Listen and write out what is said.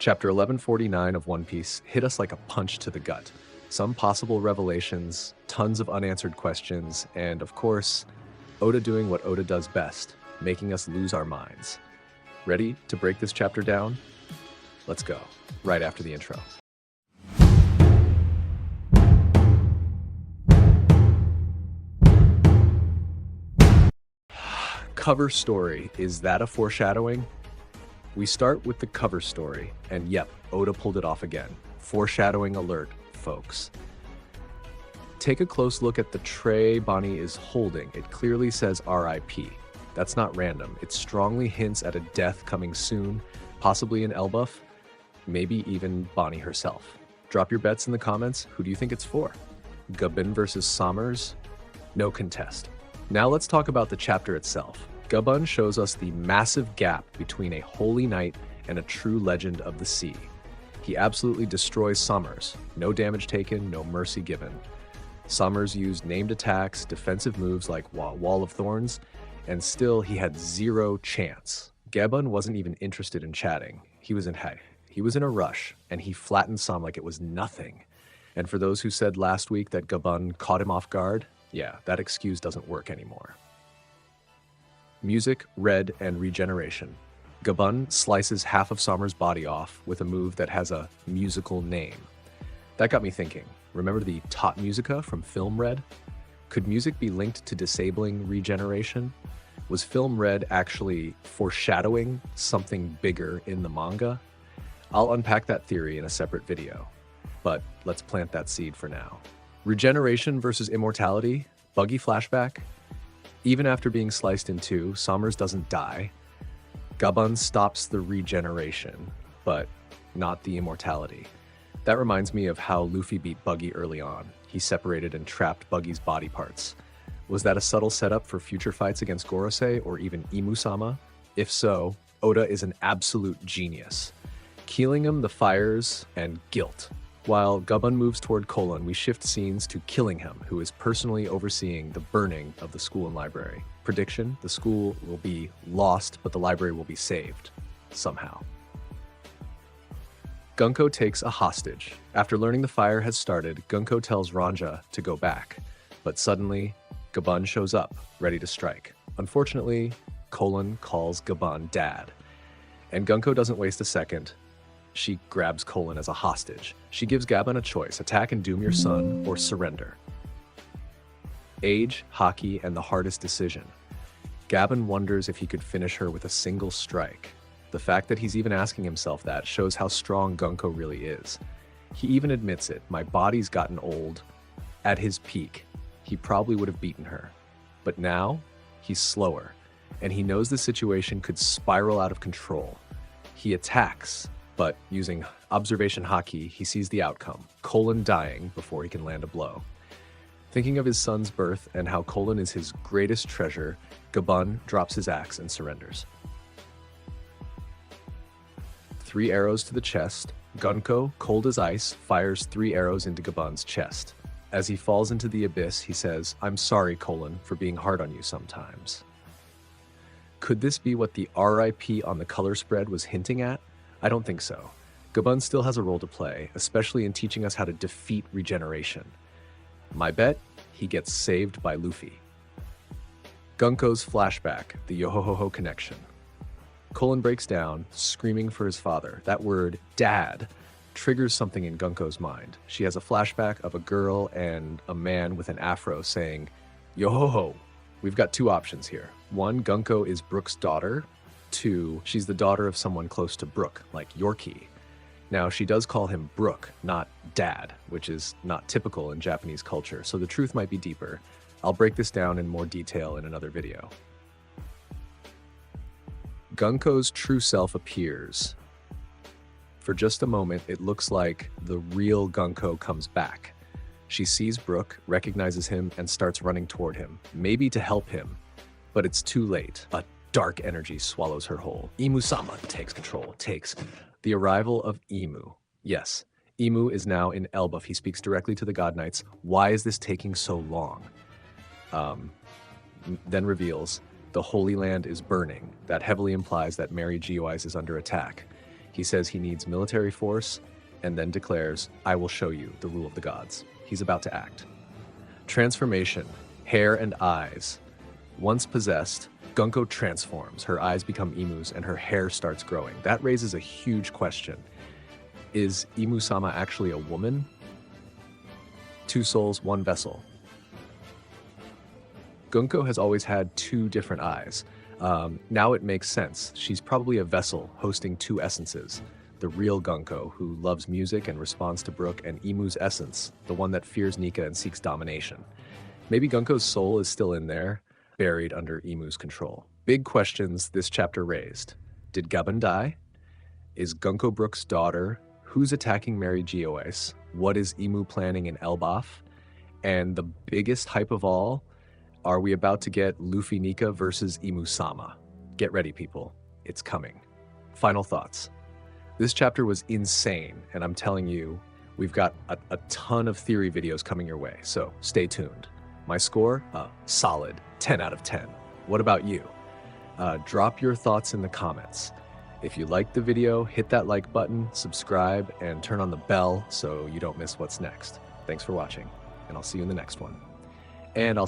Chapter 1149 of One Piece hit us like a punch to the gut. Some possible revelations, tons of unanswered questions, and of course, Oda doing what Oda does best, making us lose our minds. Ready to break this chapter down? Let's go, right after the intro. Cover story, is that a foreshadowing? We start with the cover story, and yep, Oda pulled it off again. Foreshadowing alert, folks. Take a close look at the tray Bonnie is holding. It clearly says RIP. That's not random. It strongly hints at a death coming soon, possibly in Elbaf, maybe even Bonnie herself. Drop your bets in the comments. Who do you think it's for? Gaban versus Smers? No contest. Now let's talk about the chapter itself. Gaban shows us the massive gap between a holy knight and a true legend of the sea. He absolutely destroys Smers. No damage taken, no mercy given. Smers used named attacks, defensive moves like Wall of Thorns, and still he had zero chance. Gaban wasn't even interested in chatting. He was in a rush, and he flattened Sam like it was nothing. And for those who said last week that Gaban caught him off guard, yeah, that excuse doesn't work anymore. Music, Red, and Regeneration. Gaban slices half of Smers' body off with a move that has a musical name. That got me thinking, remember the Tot Musica from Film Red? Could music be linked to disabling regeneration? Was Film Red actually foreshadowing something bigger in the manga? I'll unpack that theory in a separate video, but let's plant that seed for now. Regeneration versus immortality, buggy flashback. Even after being sliced in two, Smers doesn't die. Gaban stops the regeneration, but not the immortality. That reminds me of how Luffy beat Buggy early on. He separated and trapped Buggy's body parts. Was that a subtle setup for future fights against Gorosei or even Imu-sama? If so, Oda is an absolute genius. Keeling him the fires and guilt. While Gaban moves toward Colon, we shift scenes to Killingham, who is personally overseeing the burning of the school and library. Prediction, the school will be lost, but the library will be saved. Somehow. Gunkko takes a hostage. After learning the fire has started, Gunkko tells Ranja to go back. But suddenly, Gaban shows up, ready to strike. Unfortunately, Colon calls Gaban Dad. And Gunkko doesn't waste a second. She grabs Colon as a hostage. She gives Gaban a choice, attack and doom your son, or surrender. Age, hockey, and the hardest decision. Gaban wonders if he could finish her with a single strike. The fact that he's even asking himself that shows how strong Gunkko really is. He even admits it, my body's gotten old. At his peak, he probably would have beaten her. But now, he's slower, and he knows the situation could spiral out of control. He attacks, but using observation haki, he sees the outcome, Colon dying before he can land a blow. Thinking of his son's birth and how Colon is his greatest treasure, Gaban drops his axe and surrenders. 3 arrows to the chest. Gunkko, cold as ice, fires 3 arrows into Gaban's chest. As he falls into the abyss, he says, "I'm sorry, Colon, for being hard on you sometimes." Could this be what the RIP on the color spread was hinting at? I don't think so. Gaban still has a role to play, especially in teaching us how to defeat regeneration. My bet, he gets saved by Luffy. Gunkko's flashback, the Yohoho connection. Colon breaks down, screaming for his father. That word, dad, triggers something in Gunkko's mind. She has a flashback of a girl and a man with an afro saying, "Yohoho." We've got 2 options here. 1, Gunkko is Brook's daughter. 2, she's the daughter of someone close to Brook, like Yorkie. Now, she does call him Brook, not Dad, which is not typical in Japanese culture, so the truth might be deeper. I'll break this down in more detail in another video. Gunkko's true self appears. For just a moment, it looks like the real Gunkko comes back. She sees Brook, recognizes him, and starts running toward him, maybe to help him, but it's too late. A dark energy swallows her whole. Imu-sama takes control, the arrival of Imu. Yes, Imu is now in Elbaf. He speaks directly to the God Knights. Why is this taking so long? Then reveals the Holy Land is burning. That heavily implies that Mary Geoise is under attack. He says he needs military force and then declares, "I will show you the rule of the gods." He's about to act. Transformation, hair and eyes. Once possessed, Gunkko transforms. Her eyes become emus and her hair starts growing. That raises a huge question. Is Imu-sama actually a woman? Two souls, one vessel. Gunkko has always had two different eyes. Now it makes sense. She's probably a vessel hosting two essences. The real Gunkko, who loves music and responds to Brook, and Imu's essence, the one that fears Nika and seeks domination. Maybe Gunkko's soul is still in there, buried under Imu's control. Big questions this chapter raised. Did Gaban die? Is Gunkko Brook's daughter? Who's attacking Mary Geoise? What is Imu planning in Elbaf? And the biggest hype of all, are we about to get Luffy Nika versus Imu-sama? Get ready, people. It's coming. Final thoughts. This chapter was insane, and I'm telling you, we've got a ton of theory videos coming your way, so stay tuned. My score? Solid 10 out of 10. What about you? Drop your thoughts in the comments. If you liked the video, hit that like button, subscribe, and turn on the bell so you don't miss what's next. Thanks for watching, and I'll see you in the next one. And I'll